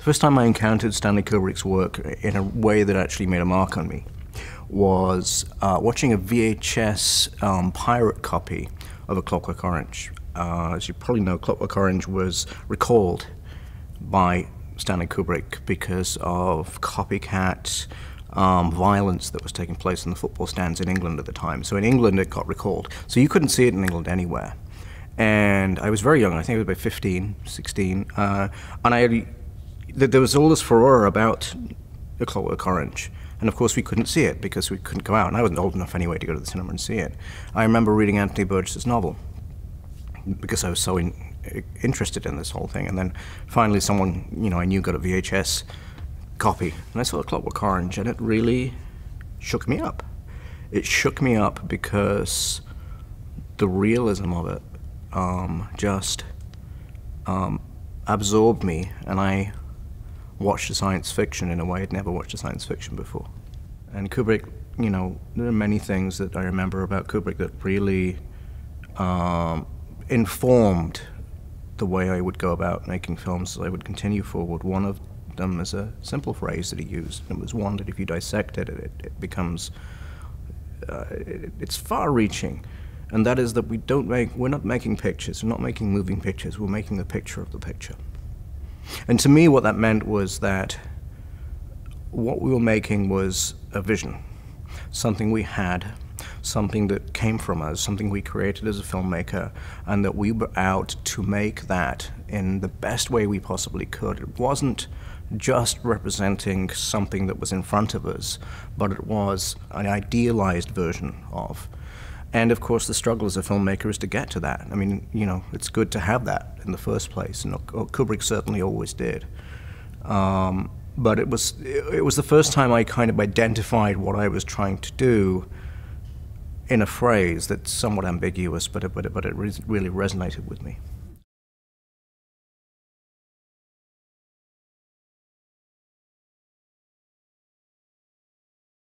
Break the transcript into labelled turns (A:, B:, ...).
A: The first time I encountered Stanley Kubrick's work in a way that actually made a mark on me was watching a VHS pirate copy of A Clockwork Orange. As you probably know, Clockwork Orange was recalled by Stanley Kubrick because of copycat violence that was taking place in the football stands in England at the time. So in England it got recalled. So you couldn't see it in England anywhere. And I was very young, I think I was about 15, 16, and there was all this furore about A Clockwork Orange. And of course we couldn't see it because we couldn't go out, and I wasn't old enough anyway to go to the cinema and see it. I remember reading Anthony Burgess's novel because I was so interested in this whole thing, and then finally someone I knew got a VHS copy, and I saw A Clockwork Orange, and it really shook me up. It shook me up because the realism of it just absorbed me, and I watched a science fiction in a way I'd never watched a science fiction before. And Kubrick, there are many things that I remember about Kubrick that really informed the way I would go about making films as I would continue forward. One of them is a simple phrase that he used. It was one that if you dissect it, it becomes, it's far-reaching. And that is that we're not making pictures, we're not making moving pictures, we're making the picture of the picture. And to me what that meant was that what we were making was a vision, something we had, something that came from us, something we created as a filmmaker, and that we were out to make that in the best way we possibly could. It wasn't just representing something that was in front of us, but it was an idealized version of. And of course the struggle as a filmmaker is to get to that. I mean, it's good to have that in the first place, and Kubrick certainly always did. But it was the first time I kind of identified what I was trying to do in a phrase that's somewhat ambiguous, but it really resonated with me.